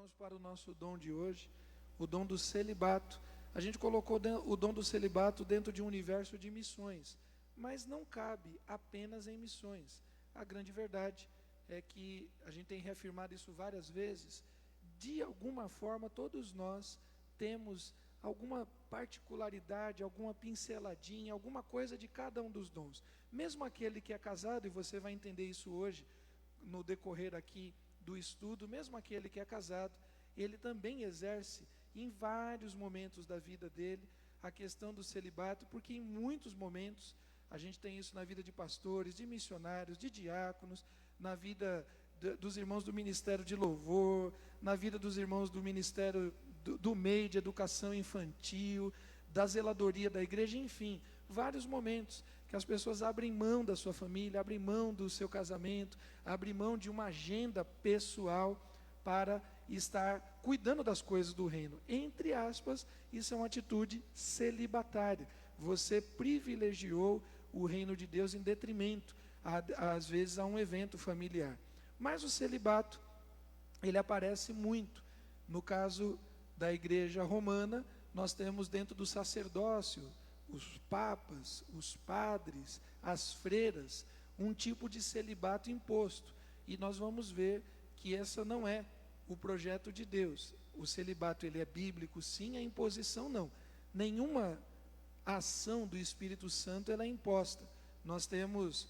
Vamos para o nosso dom de hoje, o dom do celibato. A gente colocou o dom do celibato dentro de um universo de missões, mas não cabe apenas em missões. A grande verdade é que a gente tem reafirmado isso várias vezes. De alguma forma, todos nós temos alguma particularidade, alguma pinceladinha, alguma coisa de cada um dos dons. Mesmo aquele que é casado, e você vai entender isso hoje, no decorrer aqui do estudo, mesmo aquele que é casado, ele também exerce em vários momentos da vida dele a questão do celibato, porque em muitos momentos a gente tem isso na vida de pastores, de missionários, de diáconos, na vida dos irmãos do Ministério de Louvor, na vida dos irmãos do Ministério do MEI, de Educação Infantil, da zeladoria da igreja, enfim, vários momentos que as pessoas abrem mão da sua família, abrem mão do seu casamento, abrem mão de uma agenda pessoal para estar cuidando das coisas do reino. Entre aspas, isso é uma atitude celibatária. Você privilegiou o reino de Deus em detrimento, às vezes, a um evento familiar. Mas o celibato, ele aparece muito. No caso da igreja romana, nós temos dentro do sacerdócio, os papas, os padres, as freiras, um tipo de celibato imposto. E nós vamos ver que essa não é o projeto de Deus. O celibato, ele é bíblico, sim, a imposição não. Nenhuma ação do Espírito Santo ela é imposta. Nós temos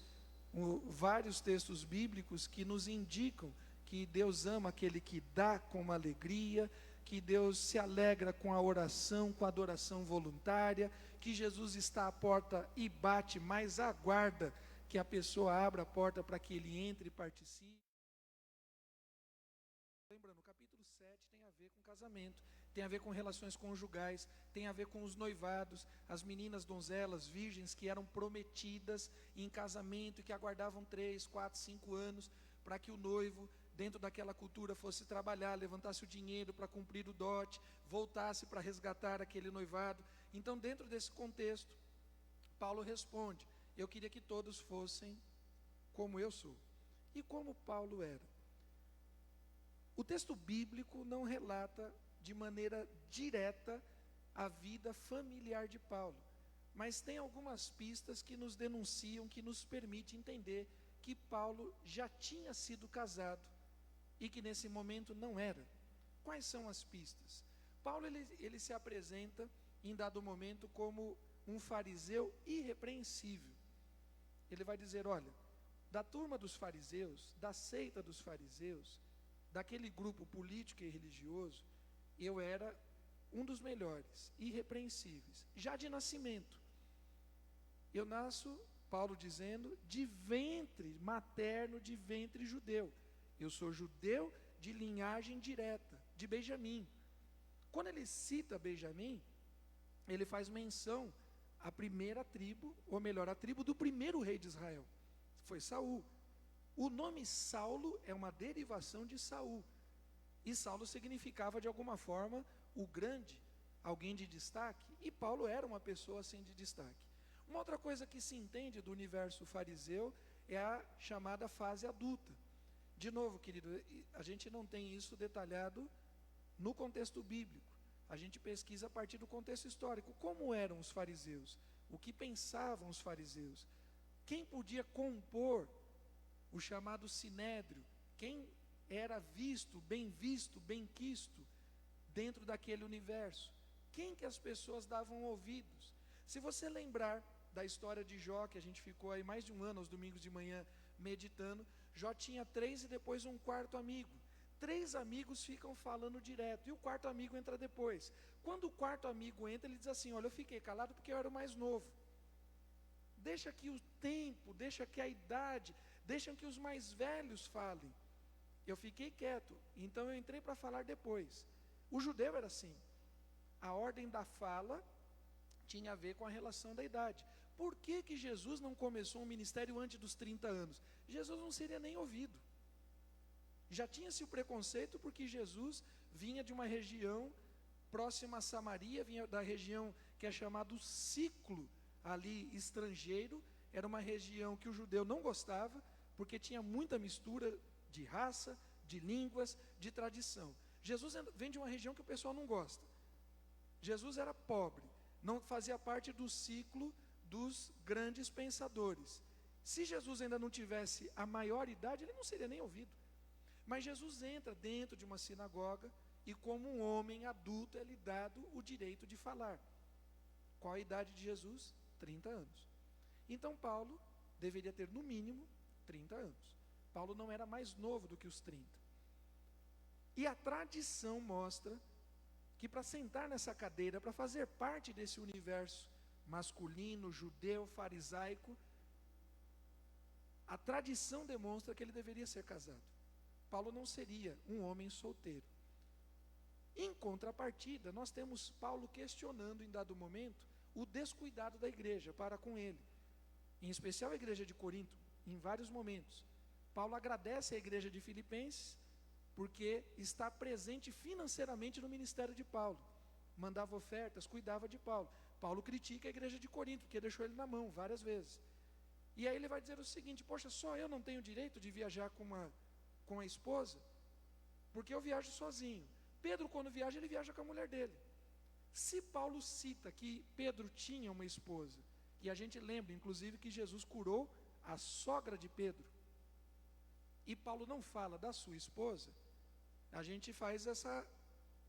vários textos bíblicos que nos indicam que Deus ama aquele que dá com alegria, que Deus se alegra com a oração, com a adoração voluntária, que Jesus está à porta e bate, mas aguarda que a pessoa abra a porta para que ele entre e participe. Lembrando, o capítulo 7 tem a ver com casamento, tem a ver com relações conjugais, tem a ver com os noivados, as meninas donzelas, virgens que eram prometidas em casamento e que aguardavam 3, 4, 5 anos para que o noivo, dentro daquela cultura, fosse trabalhar, levantasse o dinheiro para cumprir o dote, voltasse para resgatar aquele noivado. Então, dentro desse contexto, Paulo responde: eu queria que todos fossem como eu sou. E como Paulo era? O texto bíblico não relata de maneira direta a vida familiar de Paulo, mas tem algumas pistas que nos denunciam, que nos permitem entender que Paulo já tinha sido casado e que nesse momento não era. Quais são as pistas? Paulo ele se apresenta em dado momento como um fariseu irrepreensível. Ele vai dizer: olha, da turma dos fariseus, da seita dos fariseus, daquele grupo político e religioso, eu era um dos melhores, irrepreensíveis, já de nascimento. Eu nasço, Paulo dizendo, de ventre materno, de ventre judeu. Eu sou judeu de linhagem direta, de Benjamim. Quando ele cita Benjamim, ele faz menção à primeira tribo, ou melhor, à tribo do primeiro rei de Israel, foi Saul. O nome Saulo é uma derivação de Saul, e Saulo significava de alguma forma o grande, alguém de destaque, e Paulo era uma pessoa assim de destaque. Uma outra coisa que se entende do universo fariseu é a chamada fase adulta. De novo, querido, a gente não tem isso detalhado no contexto bíblico, a gente pesquisa a partir do contexto histórico. Como eram os fariseus? O que pensavam os fariseus? Quem podia compor o chamado sinédrio? Quem era visto, bem quisto dentro daquele universo? Quem que as pessoas davam ouvidos? Se você lembrar da história de Jó, que a gente ficou aí mais de um ano aos domingos de manhã meditando, Jó tinha 3 e depois um quarto amigo. 3 amigos ficam falando direto, e o quarto amigo entra depois. Quando o quarto amigo entra, ele diz assim: olha, eu fiquei calado porque eu era o mais novo. Deixa que o tempo, deixa que a idade, deixa que os mais velhos falem. Eu fiquei quieto, então eu entrei para falar depois. O judeu era assim. A ordem da fala tinha a ver com a relação da idade. Por que Jesus não começou um ministério antes dos 30 anos? Jesus não seria nem ouvido. Já tinha-se o preconceito porque Jesus vinha de uma região próxima a Samaria, vinha da região que é chamado Ciclo, ali estrangeiro. Era uma região que o judeu não gostava, porque tinha muita mistura de raça, de línguas, de tradição. Jesus vem de uma região que o pessoal não gosta. Jesus era pobre, não fazia parte do ciclo dos grandes pensadores. Se Jesus ainda não tivesse a maior idade, ele não seria nem ouvido. Mas Jesus entra dentro de uma sinagoga e, como um homem adulto, é lhe dado o direito de falar. Qual a idade de Jesus? 30 anos. Então Paulo deveria ter no mínimo 30 anos. Paulo não era mais novo do que os 30. E a tradição mostra que para sentar nessa cadeira, para fazer parte desse universo masculino, judeu, farisaico, a tradição demonstra que ele deveria ser casado. Paulo não seria um homem solteiro. Em contrapartida, nós temos Paulo questionando em dado momento o descuidado da igreja para com ele, em especial a igreja de Corinto, em vários momentos. Paulo agradece à igreja de Filipenses, porque está presente financeiramente no ministério de Paulo, mandava ofertas, cuidava de Paulo. Paulo critica a igreja de Corinto, porque deixou ele na mão várias vezes. E aí ele vai dizer o seguinte: poxa, só eu não tenho direito de viajar com a esposa, porque eu viajo sozinho. Pedro, quando viaja, ele viaja com a mulher dele. Se Paulo cita que Pedro tinha uma esposa, e a gente lembra, inclusive, que Jesus curou a sogra de Pedro, e Paulo não fala da sua esposa, a gente faz essa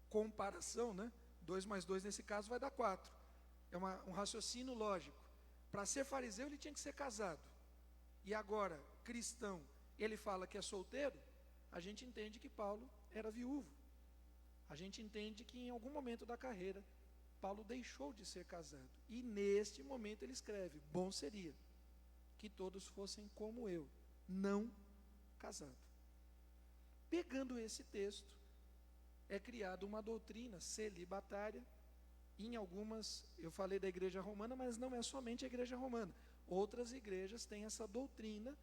comparação, né? 2 mais 2 nesse caso vai dar 4. É um raciocínio lógico. Para ser fariseu ele tinha que ser casado. E agora, cristão, ele fala que é solteiro, a gente entende que Paulo era viúvo. A gente entende que em algum momento da carreira, Paulo deixou de ser casado. E neste momento ele escreve: bom seria que todos fossem como eu, não casado. Pegando esse texto, é criada uma doutrina celibatária. Em algumas, eu falei da igreja romana, mas não é somente a igreja romana. Outras igrejas têm essa doutrina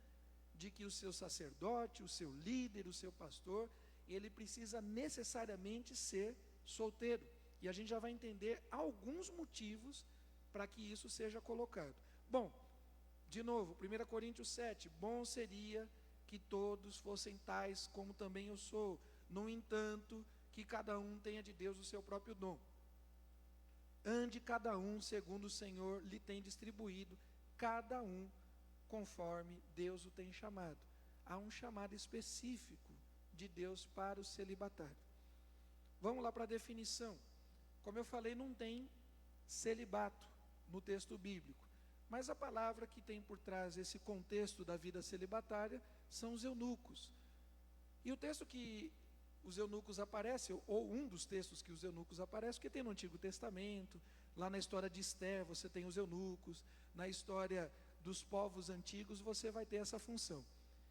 de que o seu sacerdote, o seu líder, o seu pastor, ele precisa necessariamente ser solteiro. E a gente já vai entender alguns motivos para que isso seja colocado. Bom, de novo, 1 Coríntios 7, bom seria que todos fossem tais como também eu sou. No entanto, que cada um tenha de Deus o seu próprio dom. Ande cada um segundo o Senhor lhe tem distribuído, cada um conforme Deus o tem chamado. Há um chamado específico de Deus para o celibatário. Vamos lá para a definição. Como eu falei, não tem celibato no texto bíblico, mas a palavra que tem por trás esse contexto da vida celibatária são os eunucos. E o texto que os eunucos aparecem, ou um dos textos que os eunucos aparecem, porque tem no Antigo Testamento, lá na história de Esther você tem os eunucos, na história dos povos antigos você vai ter essa função.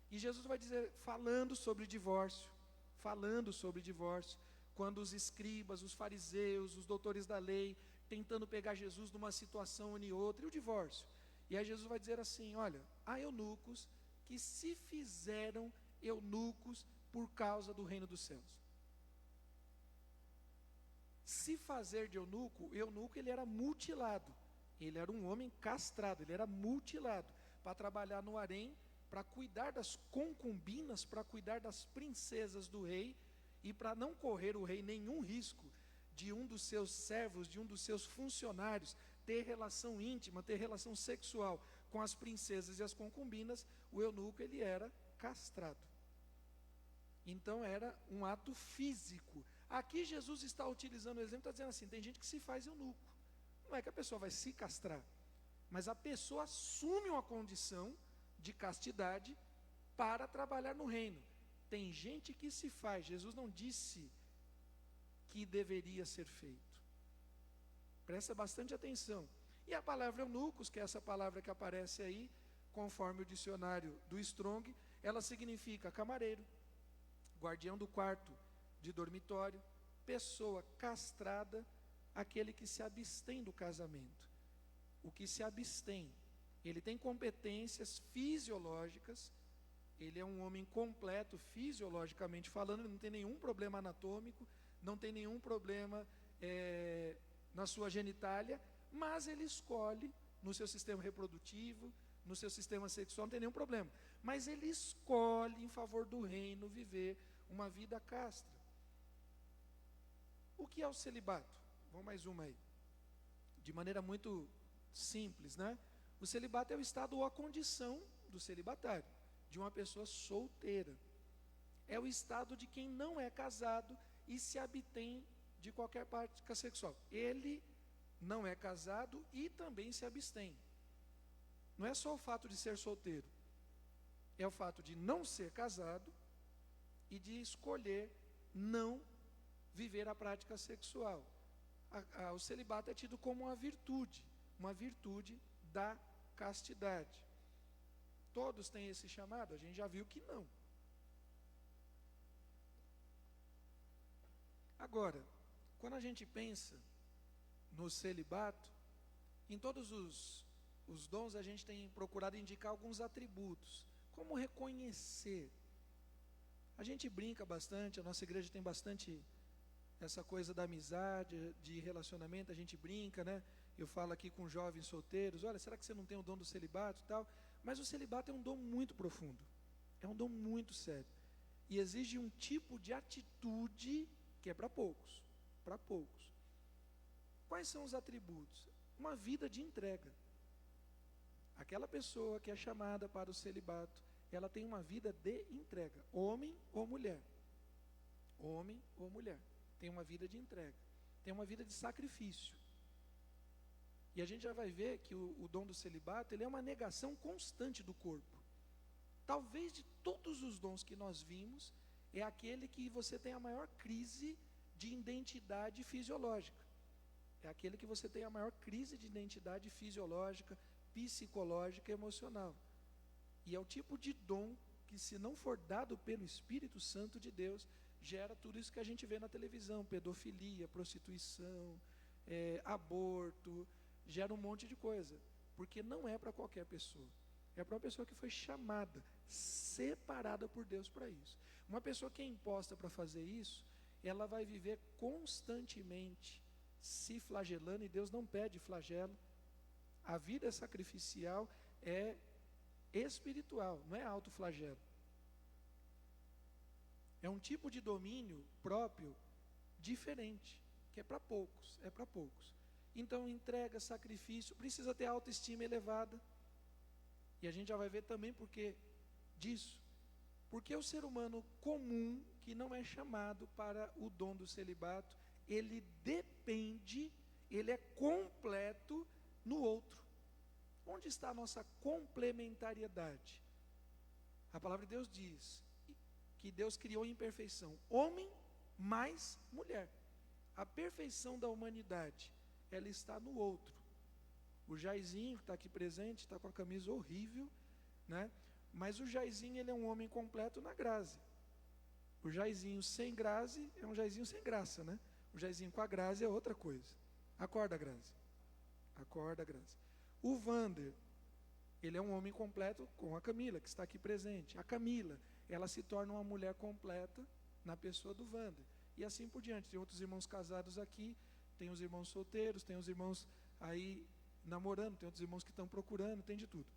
E Jesus vai dizer, falando sobre divórcio, quando os escribas, os fariseus, os doutores da lei, tentando pegar Jesus numa situação ou em outra, e o divórcio. E aí Jesus vai dizer assim, olha, há eunucos que se fizeram eunucos por causa do reino dos céus. Se fazer de eunuco, ele era mutilado. Ele era um homem castrado, ele era mutilado para trabalhar no harém, para cuidar das concubinas, para cuidar das princesas do rei e para não correr o rei nenhum risco de um dos seus servos, de um dos seus funcionários ter relação íntima, ter relação sexual com as princesas e as concubinas, o eunuco ele era castrado. Então era um ato físico. Aqui Jesus está utilizando o exemplo, está dizendo assim, tem gente que se faz eunuco. Não é que a pessoa vai se castrar, mas a pessoa assume uma condição de castidade para trabalhar no reino. Tem gente que se faz, Jesus não disse que deveria ser feito. Presta bastante atenção. E a palavra eunucos, que é essa palavra que aparece aí, conforme o dicionário do Strong, ela significa camareiro, guardião do quarto de dormitório, pessoa castrada, aquele que se abstém do casamento. O que se abstém, ele tem competências fisiológicas, ele é um homem completo fisiologicamente falando, ele não tem nenhum problema anatômico, não tem nenhum problema na sua genitália, mas ele escolhe no seu sistema reprodutivo, no seu sistema sexual, não tem nenhum problema, mas ele escolhe em favor do reino viver uma vida castra. O que é o celibato? Vamos mais uma aí. De maneira muito simples, né? O celibato é o estado ou a condição do celibatário, de uma pessoa solteira. É o estado de quem não é casado e se abstém de qualquer prática sexual. Ele não é casado e também se abstém. Não é só o fato de ser solteiro, é o fato de não ser casado e de escolher não viver a prática sexual. O celibato é tido como uma virtude da castidade. Todos têm esse chamado? A gente já viu que não. Agora, quando a gente pensa no celibato, em todos os dons a gente tem procurado indicar alguns atributos. Como reconhecer? A gente brinca bastante, a nossa igreja tem bastante essa coisa da amizade, de relacionamento, a gente brinca, né? Eu falo aqui com jovens solteiros, olha, será que você não tem o dom do celibato e tal? Mas o celibato é um dom muito profundo, é um dom muito sério. E exige um tipo de atitude que é para poucos, para poucos. Quais são os atributos? Uma vida de entrega. Aquela pessoa que é chamada para o celibato, ela tem uma vida de entrega, homem ou mulher. Homem ou mulher. Tem uma vida de entrega, tem uma vida de sacrifício. E a gente já vai ver que o dom do celibato, ele é uma negação constante do corpo. Talvez de todos os dons que nós vimos, é aquele que você tem a maior crise de identidade fisiológica. É aquele que você tem a maior crise de identidade fisiológica, psicológica e emocional. E é o tipo de dom que, se não for dado pelo Espírito Santo de Deus, gera tudo isso que a gente vê na televisão, pedofilia, prostituição, aborto, gera um monte de coisa, porque não é para qualquer pessoa, é para uma pessoa que foi chamada, separada por Deus para isso. Uma pessoa que é imposta para fazer isso, ela vai viver constantemente se flagelando, e Deus não pede flagelo. A vida sacrificial é espiritual, não é autoflagelo. É um tipo de domínio próprio diferente, que é para poucos, Então, entrega, sacrifício, precisa ter autoestima elevada. E a gente já vai ver também porque disso. Porque o ser humano comum, que não é chamado para o dom do celibato, ele depende, ele é completo no outro. Onde está a nossa complementariedade? A palavra de Deus diz que Deus criou em perfeição, homem mais mulher. A perfeição da humanidade, ela está no outro. O Jairzinho, que está aqui presente, está com a camisa horrível, né? Mas o Jairzinho, ele é um homem completo na graça. O Jairzinho sem graça é um Jairzinho sem graça, né? O Jairzinho com a graça é outra coisa. Acorda, Graça. Acorda, Graça. O Vander, ele é um homem completo com a Camila, que está aqui presente. A Camila, ela se torna uma mulher completa na pessoa do Vander. E assim por diante. Tem outros irmãos casados aqui, tem os irmãos solteiros, tem os irmãos aí namorando, tem outros irmãos que estão procurando, tem de tudo.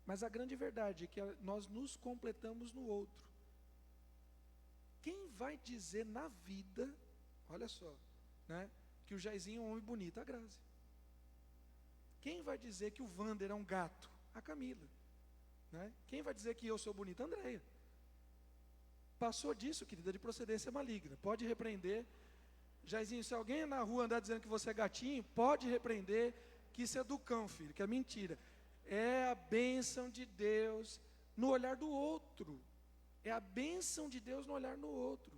Mas a grande verdade é que nós nos completamos no outro. Quem vai dizer na vida, olha só, né, que o Jairzinho é um homem bonito? A Grazi. Quem vai dizer que o Vander é um gato? A Camila. Né? Quem vai dizer que eu sou bonita? A Andréia. Passou disso, querida, de procedência maligna. Pode repreender. Jairzinho, se alguém na rua andar dizendo que você é gatinho, pode repreender, que isso é do cão, filho, que é mentira. É a bênção de Deus no olhar do outro. É a bênção de Deus no olhar no outro.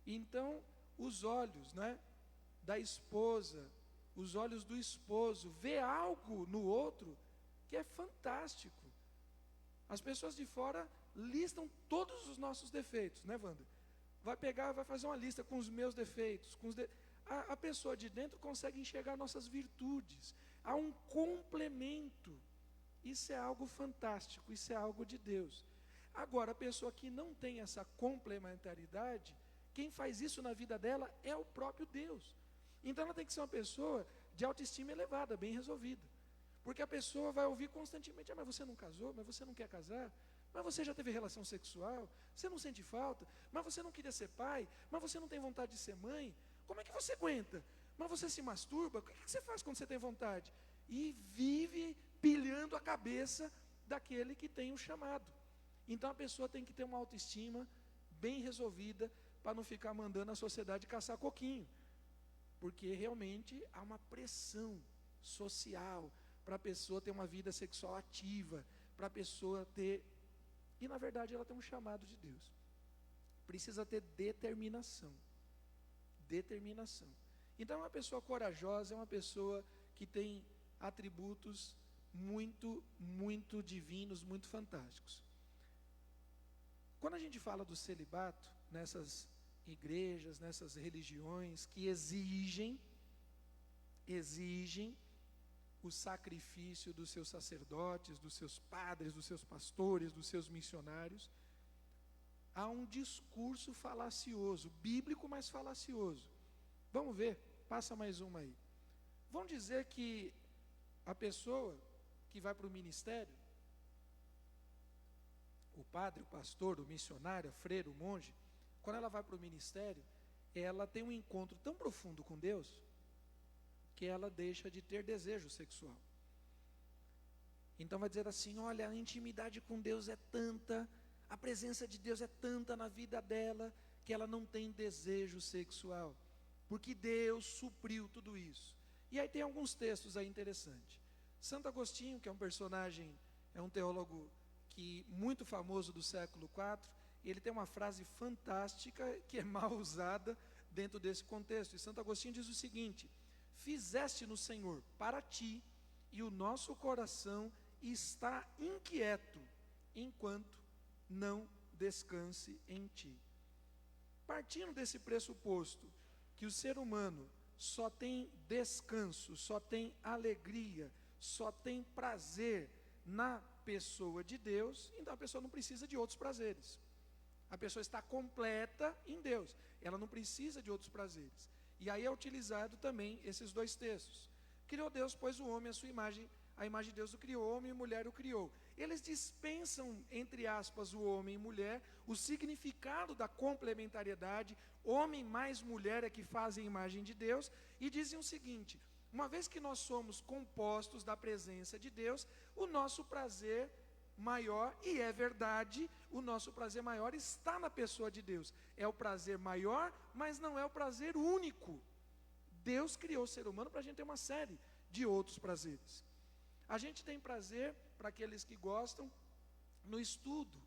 Então, os olhos, né, da esposa, os olhos do esposo, vê algo no outro que é fantástico. As pessoas de fora listam todos os nossos defeitos, né, Wander? Vai pegar, vai fazer uma lista com os meus defeitos. A pessoa de dentro consegue enxergar nossas virtudes. Há um complemento. Isso é algo fantástico, isso é algo de Deus. Agora, a pessoa que não tem essa complementaridade, quem faz isso na vida dela é o próprio Deus. Então ela tem que ser uma pessoa de autoestima elevada, bem resolvida. Porque a pessoa vai ouvir constantemente, mas você não casou, mas você não quer casar, Mas você já teve relação sexual? Você não sente falta? Mas você não queria ser pai? Mas você não tem vontade de ser mãe? Como é que você aguenta? Mas você se masturba? O que você faz quando você tem vontade? E vive pilhando a cabeça daquele que tem o chamado. Então a pessoa tem que ter uma autoestima bem resolvida para não ficar mandando a sociedade caçar coquinho. Porque realmente há uma pressão social para a pessoa ter uma vida sexual ativa, para a pessoa ter... E na verdade ela tem um chamado de Deus. Precisa ter determinação. Determinação. Então uma pessoa corajosa é uma pessoa que tem atributos muito, muito divinos, muito fantásticos. Quando a gente fala do celibato, nessas igrejas, nessas religiões que exigem o sacrifício dos seus sacerdotes, dos seus padres, dos seus pastores, dos seus missionários, há um discurso falacioso, bíblico, mas falacioso. Vamos ver, passa mais uma aí. Vamos dizer que a pessoa que vai para o ministério, o padre, o pastor, o missionário, a freira, o monge, quando ela vai para o ministério, ela tem um encontro tão profundo com Deus, que ela deixa de ter desejo sexual. Então vai dizer assim, olha, a intimidade com Deus é tanta, a presença de Deus é tanta na vida dela, que ela não tem desejo sexual, porque Deus supriu tudo isso. E aí tem alguns textos aí interessantes. Santo Agostinho, que é um personagem, é um teólogo muito famoso do século IV, ele tem uma frase fantástica, que é mal usada dentro desse contexto. E Santo Agostinho diz o seguinte: fizeste no Senhor para ti, e o nosso coração está inquieto, enquanto não descanse em ti. Partindo desse pressuposto, que o ser humano só tem descanso, só tem alegria, só tem prazer na pessoa de Deus, então a pessoa não precisa de outros prazeres. A pessoa está completa em Deus, ela não precisa de outros prazeres. E aí é utilizado também esses dois textos. Criou Deus, pois o homem à sua imagem, a imagem de Deus o criou, homem e mulher o criou. Eles dispensam, entre aspas, o homem e mulher, o significado da complementariedade, homem mais mulher é que fazem a imagem de Deus, e dizem o seguinte: uma vez que nós somos compostos da presença de Deus, o nosso prazer maior, e é verdade, o nosso prazer maior está na pessoa de Deus. É o prazer maior, mas não é o prazer único. Deus criou o ser humano para a gente ter uma série de outros prazeres. A gente tem prazer, para aqueles que gostam, no estudo,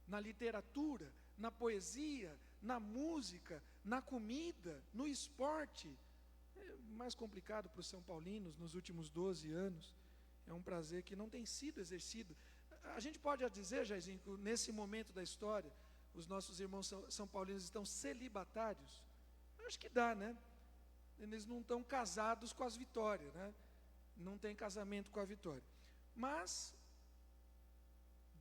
na literatura, na poesia, na música, na comida, no esporte. É mais complicado para os são paulinos nos últimos 12 anos. É um prazer que não tem sido exercido. A gente pode dizer, Jairzinho, que nesse momento da história, os nossos irmãos são paulinos estão celibatários? Acho que dá, né? Eles não estão casados com as vitórias, né? Não tem casamento com a vitória. Mas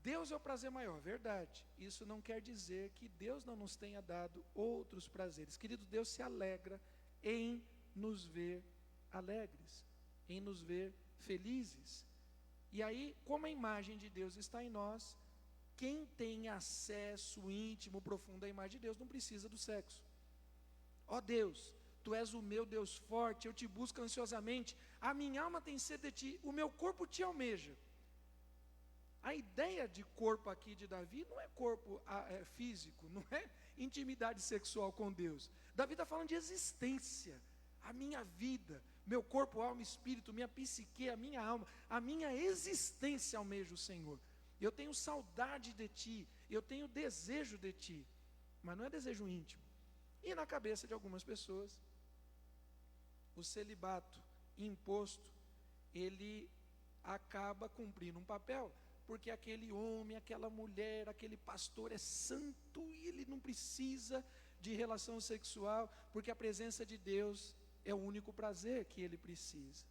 Deus é o prazer maior, verdade. Isso não quer dizer que Deus não nos tenha dado outros prazeres. Querido, Deus se alegra em nos ver alegres, em nos ver felizes. E aí, como a imagem de Deus está em nós, quem tem acesso íntimo, profundo à imagem de Deus, não precisa do sexo. Ó Deus, Tu és o meu Deus forte, eu te busco ansiosamente, a minha alma tem sede de Ti, o meu corpo Te almeja. A ideia de corpo aqui de Davi não é corpo físico, não é intimidade sexual com Deus. Davi está falando de existência, a minha vida, meu corpo, alma, espírito, minha psique, a minha alma, a minha existência almeja o Senhor. Eu tenho saudade de Ti, eu tenho desejo de Ti, mas não é desejo íntimo. E na cabeça de algumas pessoas, o celibato imposto, ele acaba cumprindo um papel, porque aquele homem, aquela mulher, aquele pastor é santo e ele não precisa de relação sexual, porque a presença de Deus é o único prazer que ele precisa.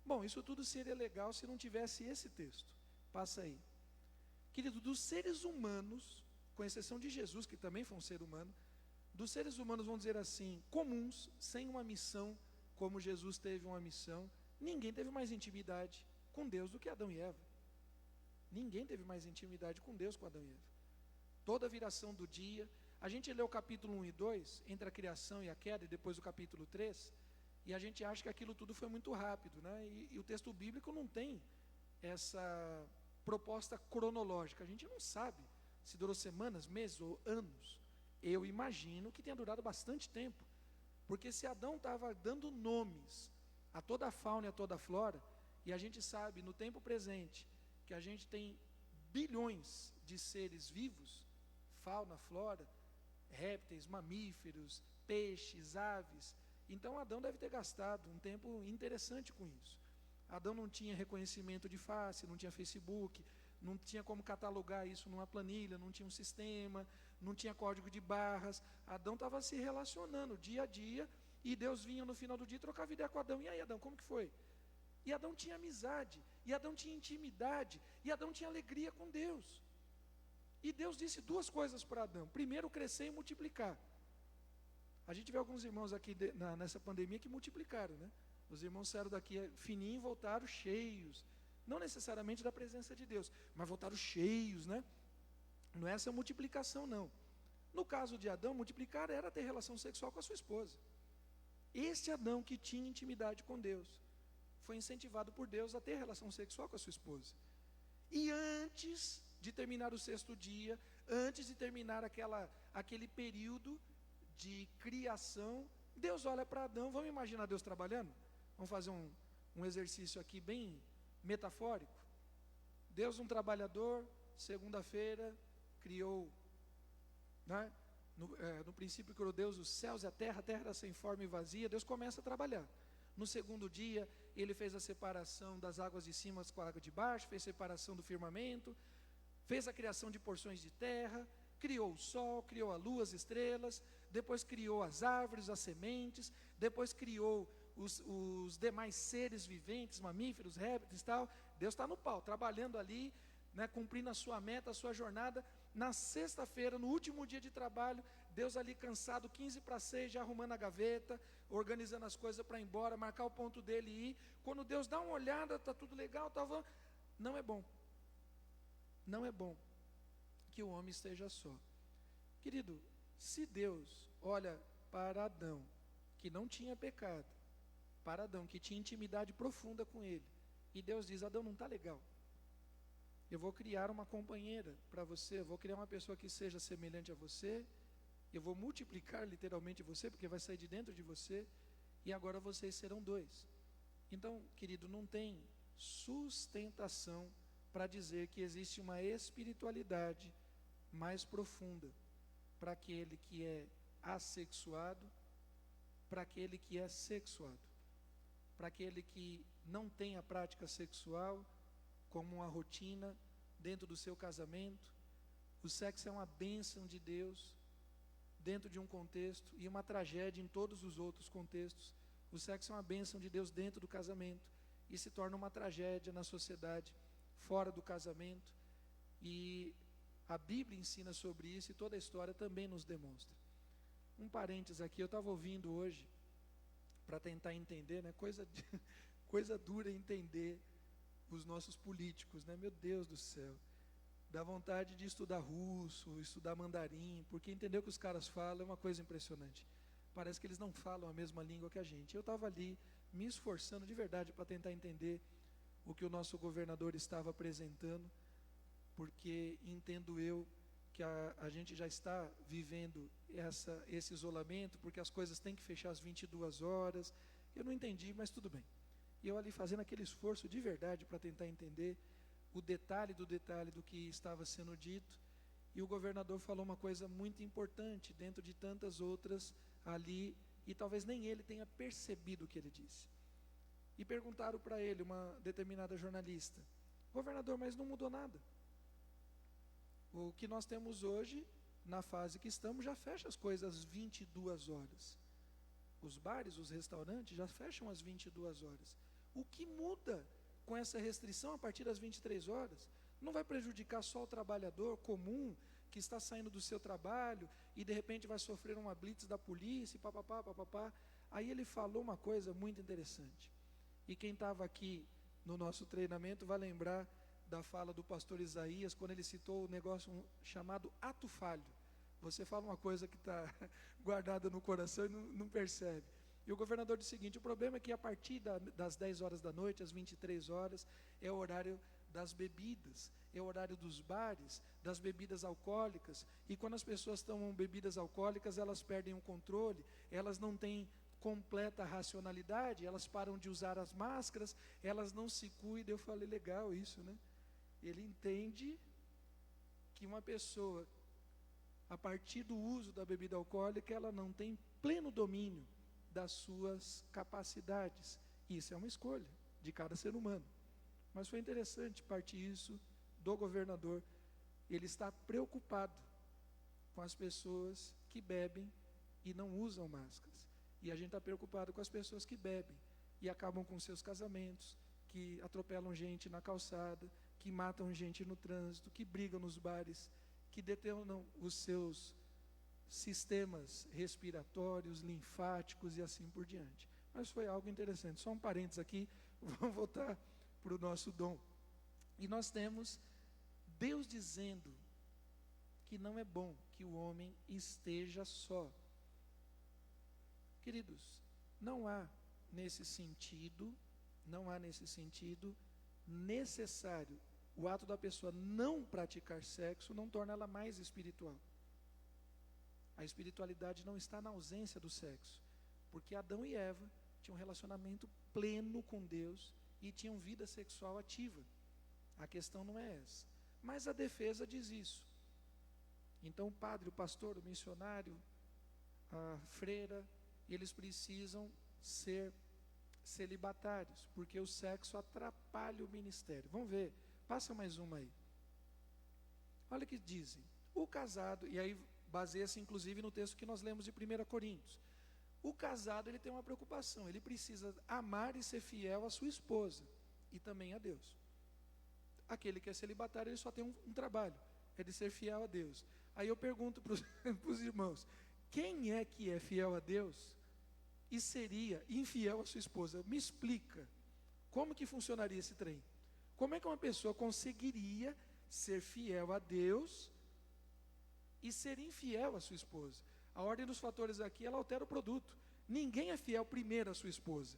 Bom, isso tudo seria legal se não tivesse esse texto. Passa aí. Querido, dos seres humanos, com exceção de Jesus, que também foi um ser humano, dos seres humanos, vamos dizer assim, comuns, sem uma missão, como Jesus teve uma missão, ninguém teve mais intimidade com Deus do que Adão e Eva. Ninguém teve mais intimidade com Deus com Adão e Eva. Toda a viração do dia, a gente lê o capítulo 1 e 2, entre a criação e a queda, e depois o capítulo 3, e a gente acha que aquilo tudo foi muito rápido, né? E o texto bíblico não tem essa proposta cronológica. A gente não sabe se durou semanas, meses ou anos. Eu imagino que tenha durado bastante tempo, porque se Adão estava dando nomes a toda a fauna e a toda a flora, e a gente sabe no tempo presente que a gente tem bilhões de seres vivos, fauna, flora, répteis, mamíferos, peixes, aves. Então Adão deve ter gastado um tempo interessante com isso. Adão não tinha reconhecimento de face, não tinha Facebook, não tinha como catalogar isso numa planilha, não tinha um sistema, não tinha código de barras. Adão estava se relacionando dia a dia, e Deus vinha no final do dia e trocava ideia com Adão. E aí, Adão, como que foi? E Adão tinha amizade, e Adão tinha intimidade, e Adão tinha alegria com Deus. E Deus disse duas coisas para Adão: primeiro, crescer e multiplicar. A gente vê alguns irmãos aqui nessa pandemia que multiplicaram, né? Os irmãos saíram daqui fininhos e voltaram cheios, não necessariamente da presença de Deus, mas voltaram cheios, né? Não é essa multiplicação, não. No caso de Adão, multiplicar era ter relação sexual com a sua esposa. Este Adão que tinha intimidade com Deus foi incentivado por Deus a ter relação sexual com a sua esposa. E antes de terminar o sexto dia, antes de terminar aquele período de criação, Deus olha para Adão. Vamos imaginar Deus trabalhando? Vamos fazer um exercício aqui bem metafórico. Deus, um trabalhador, segunda-feira, criou, né? No princípio criou Deus os céus e a terra era sem forma e vazia. Deus começa a trabalhar. No segundo dia, ele fez a separação das águas de cima com a água de baixo, fez separação do firmamento, fez a criação de porções de terra, criou o sol, criou a lua, as estrelas, depois criou as árvores, as sementes, depois criou os demais seres viventes, mamíferos, répteis e tal. Deus está no pau, trabalhando ali, né, cumprindo a sua meta, a sua jornada. Na sexta-feira, no último dia de trabalho, Deus ali cansado, 15:06, já arrumando a gaveta, organizando as coisas para ir embora, marcar o ponto dele e ir. Quando Deus dá uma olhada, está tudo legal, não é bom. Não é bom que o homem esteja só. Querido, se Deus olha para Adão, que não tinha pecado, para Adão, que tinha intimidade profunda com ele, e Deus diz: Adão, não está legal, eu vou criar uma companheira para você, eu vou criar uma pessoa que seja semelhante a você, eu vou multiplicar literalmente você, porque vai sair de dentro de você, e agora vocês serão dois. Então, querido, não tem sustentação para dizer que existe uma espiritualidade mais profunda para aquele que é assexuado, para aquele que é sexuado, para aquele que não tem a prática sexual como uma rotina dentro do seu casamento. O sexo é uma bênção de Deus dentro de um contexto e uma tragédia em todos os outros contextos. O sexo é uma bênção de Deus dentro do casamento e se torna uma tragédia na sociedade fora do casamento. E a Bíblia ensina sobre isso, e toda a história também nos demonstra. Um parênteses aqui, eu estava ouvindo hoje para tentar entender, né? Coisa dura entender os nossos políticos, né? Meu Deus do céu, dá vontade de estudar russo, estudar mandarim, porque entender o que os caras falam é uma coisa impressionante. Parece que eles não falam a mesma língua que a gente. Eu estava ali me esforçando de verdade para tentar entender o que o nosso governador estava apresentando, porque entendo eu que a gente já está vivendo esse isolamento, porque as coisas têm que fechar às 22 horas. Eu não entendi, mas tudo bem. E eu ali fazendo aquele esforço de verdade para tentar entender o detalhe do que estava sendo dito, e o governador falou uma coisa muito importante, dentro de tantas outras ali, e talvez nem ele tenha percebido o que ele disse. E perguntaram para ele, uma determinada jornalista: governador, mas não mudou nada. O que nós temos hoje, na fase que estamos, já fecha as coisas às 22 horas. Os bares, os restaurantes já fecham às 22 horas. O que muda com essa restrição a partir das 23 horas? Não vai prejudicar só o trabalhador comum que está saindo do seu trabalho e de repente vai sofrer uma blitz da polícia, papapá. Aí ele falou uma coisa muito interessante. E quem estava aqui no nosso treinamento vai lembrar da fala do pastor Isaías, quando ele citou o negócio chamado ato falho. Você fala uma coisa que está guardada no coração e não percebe. E o governador disse o seguinte: o problema é que a partir das 10 horas da noite, às 23 horas, é o horário das bebidas, é o horário dos bares, das bebidas alcoólicas, e quando as pessoas tomam bebidas alcoólicas, elas perdem o controle, elas não têm completa racionalidade, elas param de usar as máscaras, elas não se cuidam. Eu falei, legal isso, né? Ele entende que uma pessoa, a partir do uso da bebida alcoólica, ela não tem pleno domínio das suas capacidades. Isso é uma escolha de cada ser humano. Mas foi interessante partir isso do governador. Ele está preocupado com as pessoas que bebem e não usam máscaras. E a gente está preocupado com as pessoas que bebem e acabam com seus casamentos, que atropelam gente na calçada, que matam gente no trânsito, que brigam nos bares, que detonam os seus sistemas respiratórios, linfáticos e assim por diante. Mas foi algo interessante. Só um parênteses aqui, vamos voltar para o nosso dom. E nós temos Deus dizendo que não é bom que o homem esteja só. Queridos, não há nesse sentido necessário. O ato da pessoa não praticar sexo não torna ela mais espiritual. A espiritualidade não está na ausência do sexo, porque Adão e Eva tinham um relacionamento pleno com Deus e tinham vida sexual ativa. A questão não é essa. Mas a defesa diz isso. Então o padre, o pastor, o missionário, a freira, eles precisam ser celibatários, porque o sexo atrapalha o ministério. Vamos ver, passa mais uma aí. Olha o que dizem. O casado, e aí baseia-se inclusive no texto que nós lemos de 1 Coríntios. O casado, ele tem uma preocupação, ele precisa amar e ser fiel à sua esposa e também a Deus. Aquele que é celibatário, ele só tem um trabalho, é de ser fiel a Deus. Aí eu pergunto para os irmãos, quem é que é fiel a Deus e seria infiel à sua esposa? Me explica, como que funcionaria esse trem? Como é que uma pessoa conseguiria ser fiel a Deus e ser infiel à sua esposa? A ordem dos fatores aqui, ela altera o produto. Ninguém é fiel primeiro à sua esposa.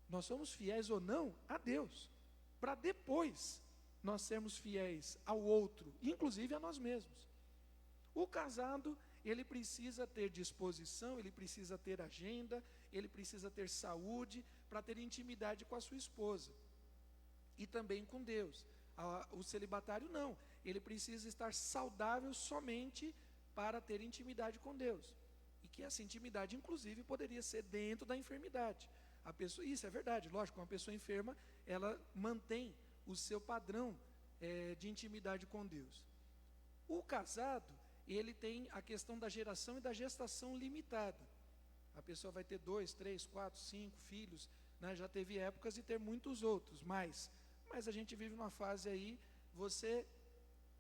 Nós somos fiéis ou não a Deus, para depois nós sermos fiéis ao outro, inclusive a nós mesmos. O casado, ele precisa ter disposição, ele precisa ter agenda, ele precisa ter saúde para ter intimidade com a sua esposa e também com Deus. O celibatário não, ele precisa estar saudável somente para ter intimidade com Deus, e que essa intimidade inclusive poderia ser dentro da enfermidade. A pessoa, isso é verdade, lógico, uma pessoa enferma, ela mantém o seu padrão de intimidade com Deus. O casado, ele tem a questão da geração e da gestação limitada. A pessoa vai ter 2, 3, 4, 5 filhos, né? Já teve épocas de ter muitos outros, mas a gente vive numa fase aí,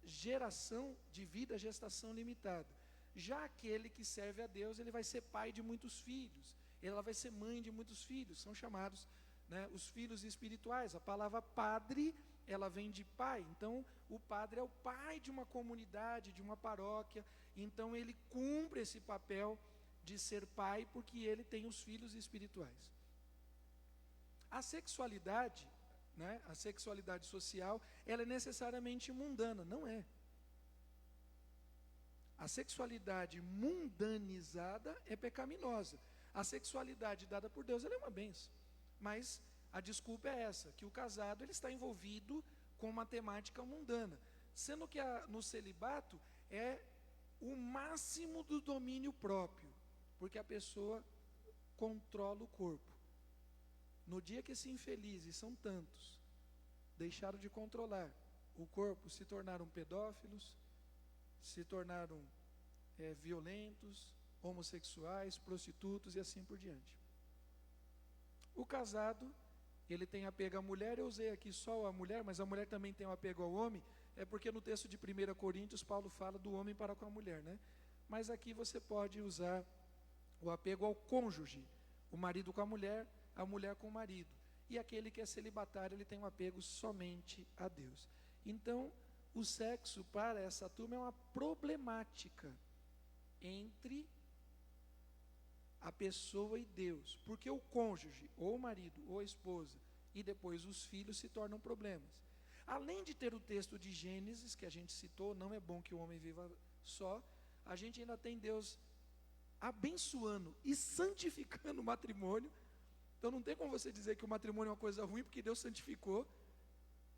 geração de vida, gestação limitada. Já aquele que serve a Deus, ele vai ser pai de muitos filhos, ela vai ser mãe de muitos filhos, são chamados, né, os filhos espirituais. A palavra padre, ela vem de pai, então o padre é o pai de uma comunidade, de uma paróquia, então ele cumpre esse papel de ser pai, porque ele tem os filhos espirituais. A sexualidade, né, a sexualidade social, ela é necessariamente mundana, não é. A sexualidade mundanizada é pecaminosa. A sexualidade dada por Deus, ela é uma bênção. Mas a desculpa é essa, que o casado ele está envolvido com uma temática mundana, sendo que no celibato é o máximo do domínio próprio, porque a pessoa controla o corpo. No dia que esses infelizes, são tantos, deixaram de controlar o corpo, se tornaram pedófilos, se tornaram violentos, homossexuais, prostitutos e assim por diante. O casado, ele tem apego à mulher. Eu usei aqui só a mulher, mas a mulher também tem um apego ao homem, é porque no texto de 1 Coríntios, Paulo fala do homem para com a mulher, né? Mas aqui você pode usar o apego ao cônjuge, o marido com a mulher com o marido. e aquele que é celibatário, ele tem um apego somente a Deus. Então, o sexo para essa turma é uma problemática entre a pessoa e Deus, porque o cônjuge, ou o marido, ou a esposa, e depois os filhos se tornam problemas. Além de ter o texto de Gênesis, que a gente citou, não é bom que o homem viva só, a gente ainda tem Deus abençoando e santificando o matrimônio. Então não tem como você dizer que o matrimônio é uma coisa ruim, porque Deus santificou.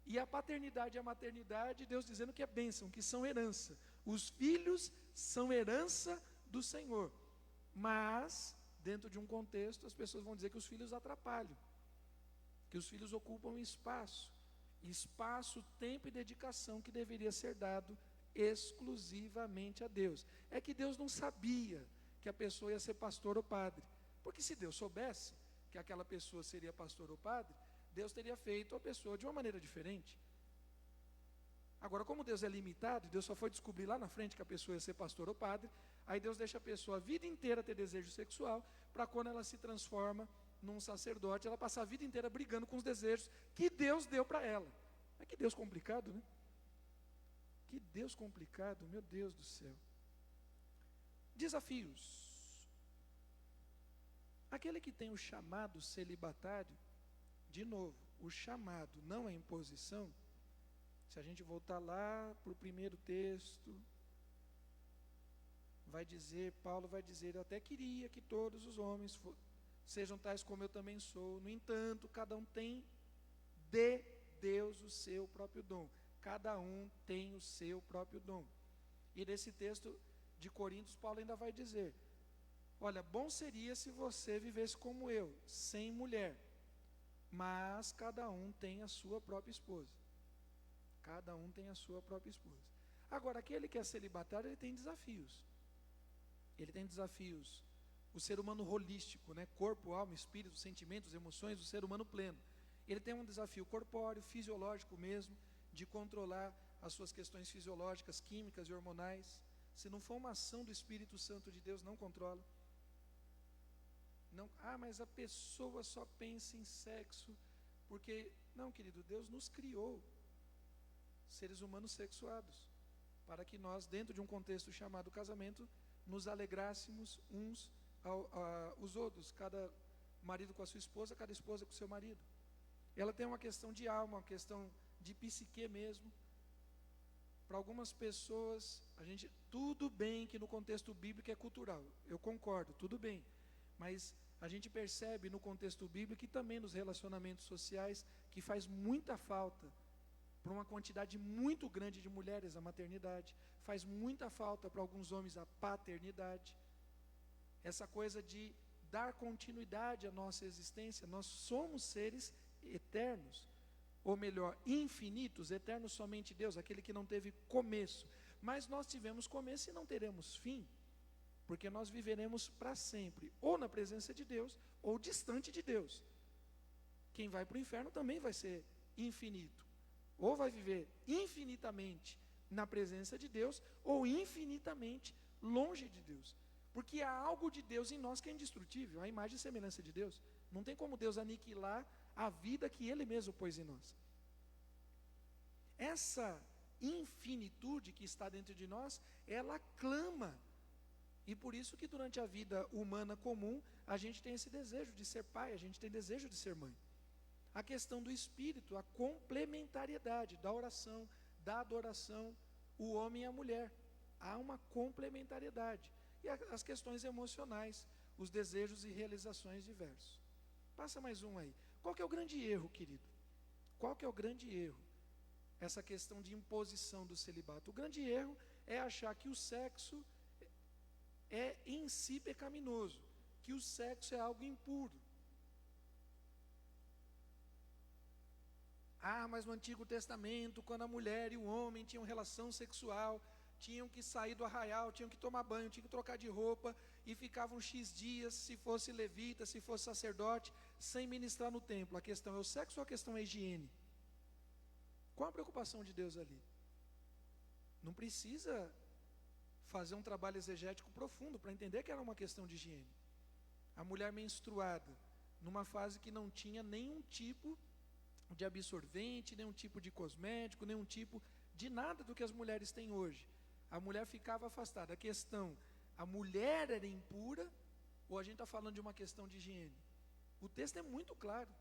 E a paternidade e a maternidade, Deus dizendo que é bênção, que são herança. Os filhos são herança do Senhor. Mas, dentro de um contexto, as pessoas vão dizer que os filhos atrapalham, que os filhos ocupam espaço, tempo e dedicação que deveria ser dado exclusivamente a Deus. É que Deus não sabia que a pessoa ia ser pastor ou padre, porque se Deus soubesse que aquela pessoa seria pastor ou padre, Deus teria feito a pessoa de uma maneira diferente. Agora, como Deus é limitado, Deus só foi descobrir lá na frente que a pessoa ia ser pastor ou padre, aí Deus deixa a pessoa a vida inteira ter desejo sexual, para quando ela se transforma num sacerdote, ela passa a vida inteira brigando com os desejos que Deus deu para ela. Mas que Deus complicado, né? Que Deus complicado, meu Deus do céu. Desafios. Aquele que tem o chamado celibatário, de novo, o chamado não é imposição. Se a gente voltar lá para o primeiro texto, Paulo vai dizer, eu até queria que todos os homens sejam tais como eu também sou. No entanto, cada um tem de Deus o seu próprio dom. Cada um tem o seu próprio dom. E nesse texto de Coríntios, Paulo ainda vai dizer, olha, bom seria se você vivesse como eu, sem mulher. Mas cada um tem a sua própria esposa. Cada um tem a sua própria esposa. Agora, aquele que é celibatário, ele tem desafios. Ele tem desafios. O ser humano holístico, né? Corpo, alma, espírito, sentimentos, emoções, o ser humano pleno. Ele tem um desafio corpóreo, fisiológico mesmo, de controlar as suas questões fisiológicas, químicas e hormonais. Se não for uma ação do Espírito Santo de Deus, não controla. Não, mas a pessoa só pensa em sexo, porque, não, querido, Deus nos criou seres humanos sexuados, para que nós, dentro de um contexto chamado casamento, nos alegrássemos uns aos outros, cada marido com a sua esposa, cada esposa com o seu marido. Ela tem uma questão de alma, uma questão de psique mesmo. Para algumas pessoas, tudo bem que no contexto bíblico é cultural, eu concordo, tudo bem, mas a gente percebe no contexto bíblico e também nos relacionamentos sociais que faz muita falta para uma quantidade muito grande de mulheres a maternidade, faz muita falta para alguns homens a paternidade. Essa coisa de dar continuidade à nossa existência, nós somos seres eternos, ou melhor, infinitos, eternos somente Deus, aquele que não teve começo, mas nós tivemos começo e não teremos fim, porque nós viveremos para sempre, ou na presença de Deus, ou distante de Deus. Quem vai para o inferno também vai ser infinito, ou vai viver infinitamente na presença de Deus, ou infinitamente longe de Deus, porque há algo de Deus em nós que é indestrutível, a imagem e semelhança de Deus. Não tem como Deus aniquilar a vida que Ele mesmo pôs em nós. Essa infinitude que está dentro de nós, ela clama. E por isso que durante a vida humana comum, a gente tem esse desejo de ser pai, a gente tem desejo de ser mãe. A questão do espírito, a complementariedade da oração, da adoração, o homem e a mulher. Há uma complementariedade. E as questões emocionais, os desejos e realizações diversos. Passa mais um aí. Qual que é o grande erro, querido? Qual que é o grande erro? Essa questão de imposição do celibato. O grande erro é achar que o sexo é em si pecaminoso, que o sexo é algo impuro. Mas no Antigo Testamento, quando a mulher e o homem tinham relação sexual, tinham que sair do arraial, tinham que tomar banho, tinham que trocar de roupa, e ficavam X dias, se fosse levita, se fosse sacerdote, sem ministrar no templo. A questão é o sexo ou a questão é a higiene? Qual a preocupação de Deus ali? Não precisa fazer um trabalho exegético profundo para entender que era uma questão de higiene. A mulher menstruada, numa fase que não tinha nenhum tipo de absorvente, nenhum tipo de cosmético, nenhum tipo de nada do que as mulheres têm hoje. A mulher ficava afastada. A questão, a mulher era impura, ou a gente está falando de uma questão de higiene? O texto é muito claro.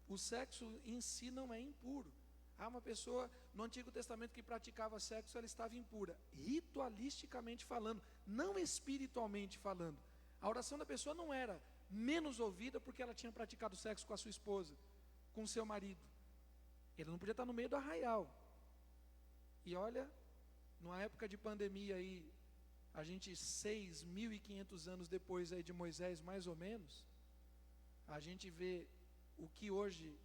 O sexo em si não é impuro. Uma pessoa no Antigo Testamento que praticava sexo, ela estava impura, ritualisticamente falando, não espiritualmente falando. A oração da pessoa não era menos ouvida porque ela tinha praticado sexo com a sua esposa, com o seu marido. Ele não podia estar no meio do arraial. E olha, numa época de pandemia aí, a gente 6.500 anos depois aí de Moisés, mais ou menos, a gente vê o que hoje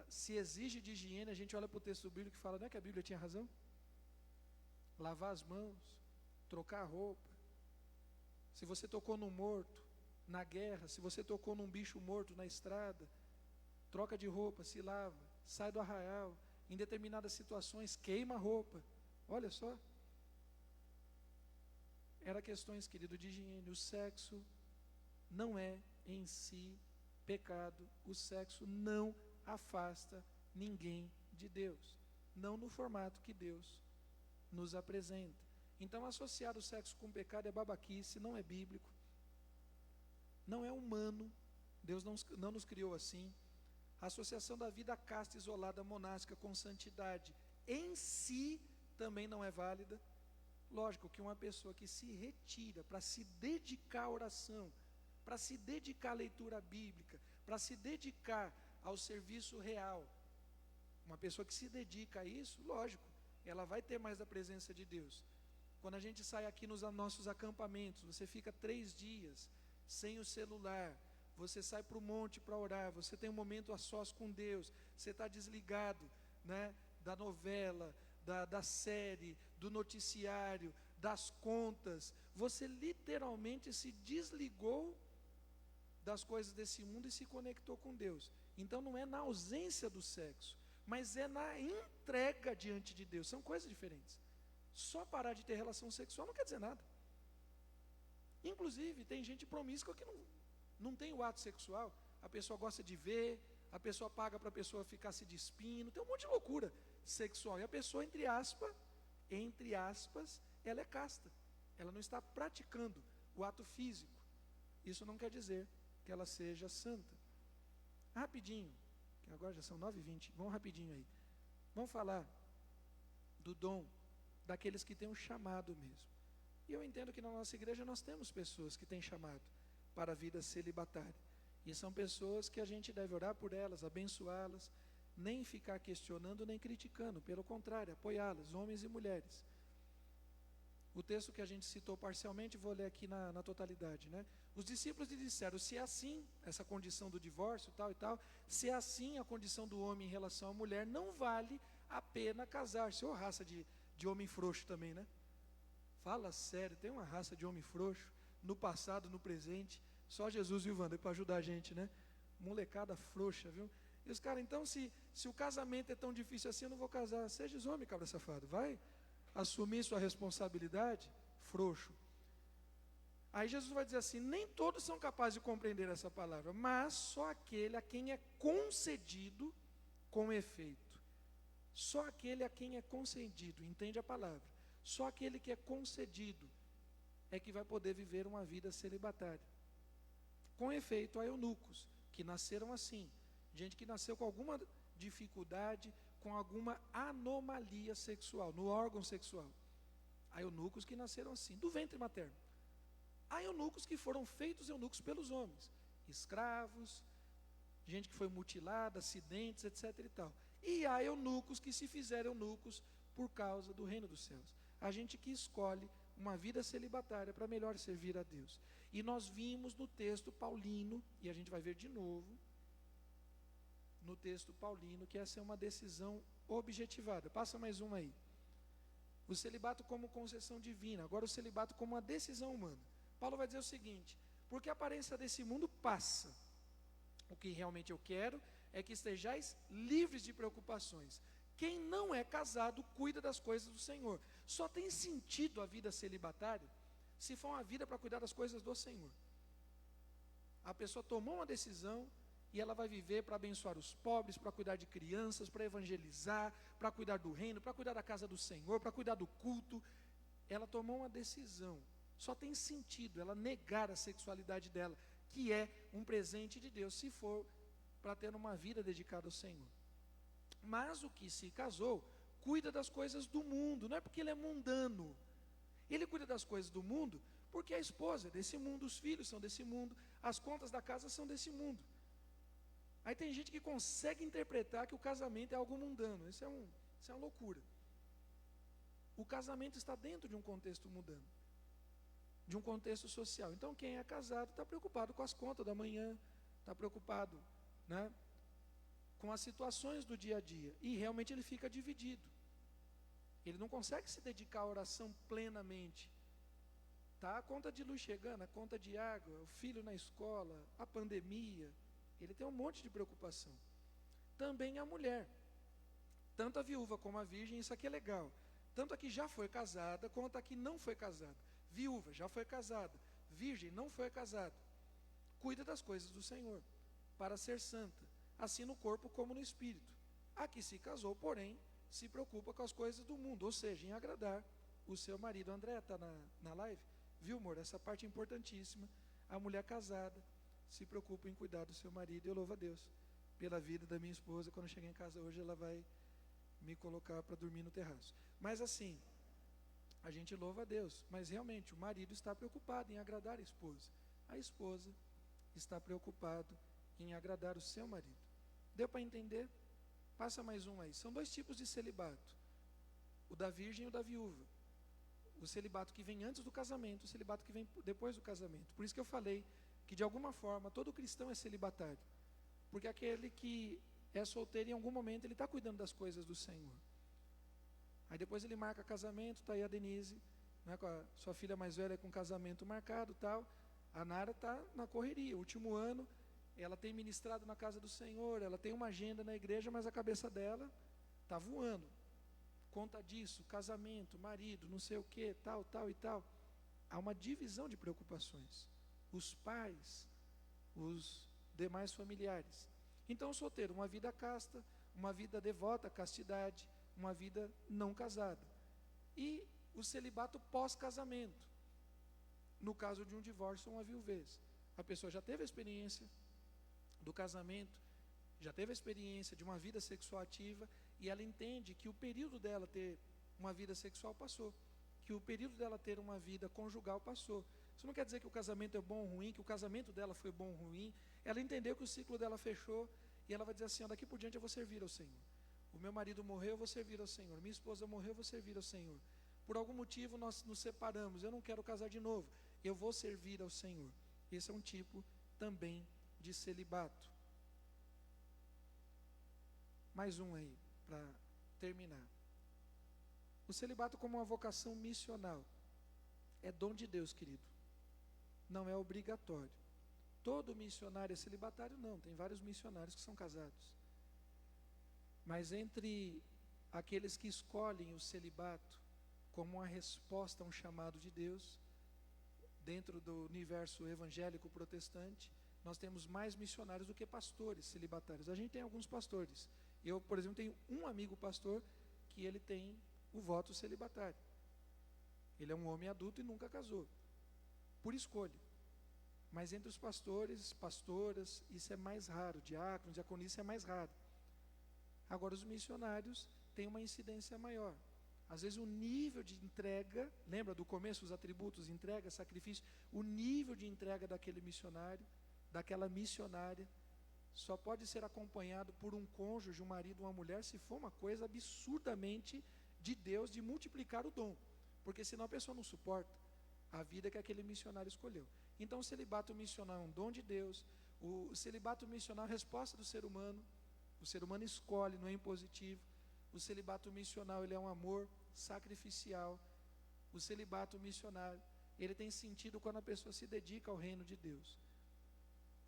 se exige de higiene. A gente olha para o texto bíblico e fala, não é que a Bíblia tinha razão? Lavar as mãos, trocar a roupa. Se você tocou num morto na guerra, se você tocou num bicho morto na estrada, troca de roupa, se lava, sai do arraial. Em determinadas situações, queima a roupa. Olha só. Era questões, querido, de higiene. O sexo não é em si pecado. O sexo não afasta ninguém de Deus. Não no formato que Deus nos apresenta. Então, associar o sexo com pecado é babaquice, não é bíblico. Não é humano. Deus não nos criou assim. A associação da vida casta, isolada, monástica com santidade em si também não é válida. Lógico que uma pessoa que se retira para se dedicar à oração, para se dedicar à leitura bíblica, para se dedicar ao serviço real, uma pessoa que se dedica a isso, lógico, ela vai ter mais da presença de Deus. Quando a gente sai aqui nos nossos acampamentos, você fica 3 dias sem o celular, você sai para o monte para orar, você tem um momento a sós com Deus, você está desligado, né, da novela, da série, do noticiário, das contas. Você literalmente se desligou das coisas desse mundo e se conectou com Deus. Então não é na ausência do sexo, mas é na entrega diante de Deus. São coisas diferentes. Só parar de ter relação sexual não quer dizer nada. Inclusive, tem gente promíscua que não tem o ato sexual. A pessoa gosta de ver, a pessoa paga para a pessoa ficar se despindo, tem um monte de loucura sexual. E a pessoa, entre aspas, ela é casta. Ela não está praticando o ato físico. Isso não quer dizer que ela seja santa. Rapidinho, que agora já são 9h20, vamos rapidinho aí. Vamos falar do dom daqueles que têm um chamado mesmo. E eu entendo que na nossa igreja nós temos pessoas que têm chamado para a vida celibatária. E são pessoas que a gente deve orar por elas, abençoá-las, nem ficar questionando, nem criticando, pelo contrário, apoiá-las, homens e mulheres. O texto que a gente citou parcialmente, vou ler aqui na totalidade, né? Os discípulos lhe disseram, se é assim, essa condição do divórcio, tal e tal, se é assim a condição do homem em relação à mulher, não vale a pena casar-se. Ou raça de homem frouxo também, né? Fala sério, tem uma raça de homem frouxo, no passado, no presente, só Jesus e o Wander para ajudar a gente, né? Molecada frouxa, viu? E os caras, então, se o casamento é tão difícil assim, eu não vou casar. Seja homem, cabra safado, vai assumir sua responsabilidade, frouxo. Aí Jesus vai dizer assim, nem todos são capazes de compreender essa palavra, mas só aquele a quem é concedido com efeito. Só aquele a quem é concedido, entende a palavra? Só aquele que é concedido é que vai poder viver uma vida celibatária. Com efeito, há eunucos que nasceram assim, gente que nasceu com alguma dificuldade, com alguma anomalia sexual, no órgão sexual. Há eunucos que nasceram assim, do ventre materno. Há eunucos que foram feitos eunucos pelos homens, escravos, gente que foi mutilada, acidentes, etc. e tal. E há eunucos que se fizeram eunucos por causa do reino dos céus. A gente que escolhe uma vida celibatária para melhor servir a Deus. E nós vimos no texto paulino, e a gente vai ver de novo, no texto paulino, que essa é uma decisão objetivada. Passa mais uma aí. O celibato como concessão divina, agora o celibato como uma decisão humana. Paulo vai dizer o seguinte, porque a aparência desse mundo passa. O que realmente eu quero é que estejais livres de preocupações. Quem não é casado cuida das coisas do Senhor. Só tem sentido a vida celibatária se for uma vida para cuidar das coisas do Senhor. A pessoa tomou uma decisão e ela vai viver para abençoar os pobres, para cuidar de crianças, para evangelizar, para cuidar do reino, para cuidar da casa do Senhor, para cuidar do culto. Ela tomou uma decisão. Só tem sentido ela negar a sexualidade dela, que é um presente de Deus, se for para ter uma vida dedicada ao Senhor. Mas o que se casou, cuida das coisas do mundo, não é porque ele é mundano. Ele cuida das coisas do mundo porque a esposa é desse mundo, os filhos são desse mundo, as contas da casa são desse mundo. Aí tem gente que consegue interpretar que o casamento é algo mundano. Isso é uma loucura. O casamento está dentro de um contexto mundano, de um contexto social. Então quem é casado está preocupado com as contas da manhã, está preocupado, né, com as situações do dia a dia. E realmente ele fica dividido. Ele não consegue se dedicar à oração plenamente. Tá a conta de luz chegando, a conta de água, o filho na escola, a pandemia. Ele tem um monte de preocupação. Também a mulher, tanto a viúva como a virgem, isso aqui é legal. Tanto a que já foi casada, quanto a que não foi casada. Viúva, já foi casada. Virgem, não foi casada. Cuida das coisas do Senhor, para ser santa, assim no corpo como no espírito. A que se casou, porém, se preocupa com as coisas do mundo, ou seja, em agradar o seu marido. André está na live? Viu, amor? Essa parte é importantíssima. A mulher casada se preocupa em cuidar do seu marido. Eu louvo a Deus pela vida da minha esposa. Quando eu chegar em casa hoje, ela vai me colocar para dormir no terraço. Mas assim, a gente louva a Deus. Mas realmente, o marido está preocupado em agradar a esposa. A esposa está preocupada em agradar o seu marido. Deu para entender? Passa mais um aí. São dois tipos de celibato: o da virgem e o da viúva. O celibato que vem antes do casamento, o celibato que vem depois do casamento. Por isso que eu falei que de alguma forma todo cristão é celibatário, porque aquele que é solteiro, em algum momento ele está cuidando das coisas do Senhor. Aí depois ele marca casamento, está aí a Denise, né, com a sua filha mais velha com casamento marcado, tal. A Nara está na correria, último ano, ela tem ministrado na casa do Senhor, ela tem uma agenda na igreja, mas a cabeça dela está voando. Conta disso, casamento, marido, não sei o que, tal e tal. Há uma divisão de preocupações. Os pais, os demais familiares. Então o solteiro, uma vida casta, uma vida devota à castidade, uma vida não casada. E o celibato pós-casamento, no caso de um divórcio ou uma viuvez. A pessoa já teve a experiência do casamento, já teve a experiência de uma vida sexual ativa, e ela entende que o período dela ter uma vida sexual passou, que o período dela ter uma vida conjugal passou. Isso não quer dizer que o casamento é bom ou ruim, que o casamento dela foi bom ou ruim. Ela entendeu que o ciclo dela fechou, e ela vai dizer assim: daqui por diante eu vou servir ao Senhor. O meu marido morreu, eu vou servir ao Senhor. Minha esposa morreu, eu vou servir ao Senhor. Por algum motivo nós nos separamos, eu não quero casar de novo, eu vou servir ao Senhor. Esse é um tipo também de celibato. Mais um aí, para terminar. O celibato como uma vocação missional. É dom de Deus, querido. Não é obrigatório. Todo missionário é celibatário? Não, tem vários missionários que são casados. Mas entre aqueles que escolhem o celibato como uma resposta a um chamado de Deus, dentro do universo evangélico protestante, nós temos mais missionários do que pastores celibatários. A gente tem alguns pastores. Eu, por exemplo, tenho um amigo pastor que ele tem o voto celibatário. Ele é um homem adulto e nunca casou, por escolha. Mas entre os pastores, pastoras, isso é mais raro. Diáconos, diaconisa é mais raro. Agora, os missionários têm uma incidência maior. Às vezes o nível de entrega, lembra do começo, os atributos, entrega, sacrifício, o nível de entrega daquele missionário, daquela missionária, só pode ser acompanhado por um cônjuge, um marido, uma mulher, se for uma coisa absurdamente de Deus, de multiplicar o dom. Porque senão a pessoa não suporta a vida que aquele missionário escolheu. Então o celibato missional é um dom de Deus. O celibato missional é a resposta do ser humano. O ser humano escolhe, não é impositivo. O celibato missional, ele é um amor sacrificial. O celibato missionário, ele tem sentido quando a pessoa se dedica ao reino de Deus.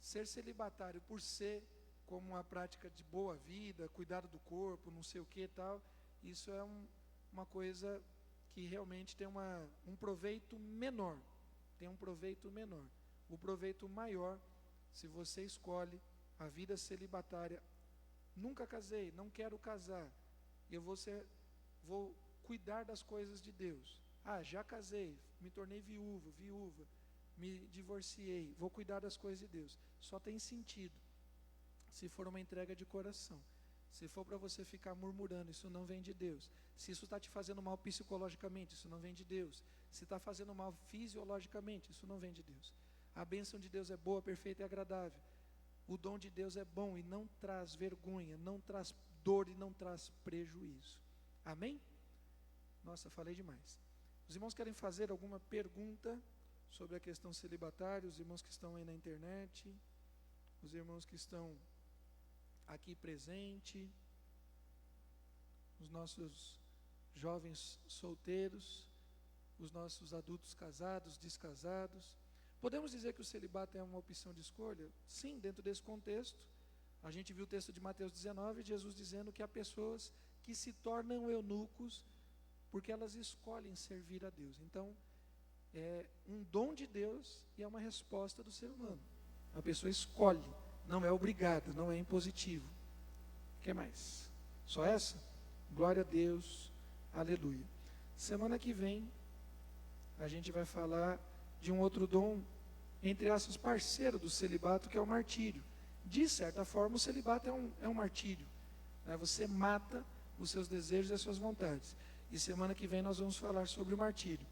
Ser celibatário por ser como uma prática de boa vida, cuidado do corpo, não sei o que e tal, isso é uma coisa que realmente tem um proveito menor. Tem um proveito menor. O proveito maior Se você escolhe a vida celibatária, nunca casei, não quero casar, eu vou cuidar das coisas de Deus. Já casei, me tornei viúva, me divorciei, vou cuidar das coisas de Deus. Só tem sentido se for uma entrega de coração. Se for para você ficar murmurando, isso não vem de Deus. Se isso está te fazendo mal psicologicamente, isso não vem de Deus. Se está fazendo mal fisiologicamente, isso não vem de Deus. A bênção de Deus é boa, perfeita e agradável. O dom de Deus é bom e não traz vergonha, não traz dor e não traz prejuízo. Amém? Nossa, falei demais. Os irmãos querem fazer alguma pergunta sobre a questão celibatária? Os irmãos que estão aí na internet, os irmãos que estão aqui presentes, os nossos jovens solteiros, os nossos adultos casados, descasados. Podemos dizer que o celibato é uma opção de escolha? Sim, dentro desse contexto. A gente viu o texto de Mateus 19, Jesus dizendo que há pessoas que se tornam eunucos porque elas escolhem servir a Deus. Então, é um dom de Deus e é uma resposta do ser humano. A pessoa escolhe, não é obrigada, não é impositivo. O que mais? Só essa? Glória a Deus, aleluia. Semana que vem, a gente vai falar de um outro dom, entre aspas, parceiro do celibato, que é o martírio. De certa forma, o celibato é um martírio. Você mata os seus desejos e as suas vontades. E semana que vem nós vamos falar sobre o martírio.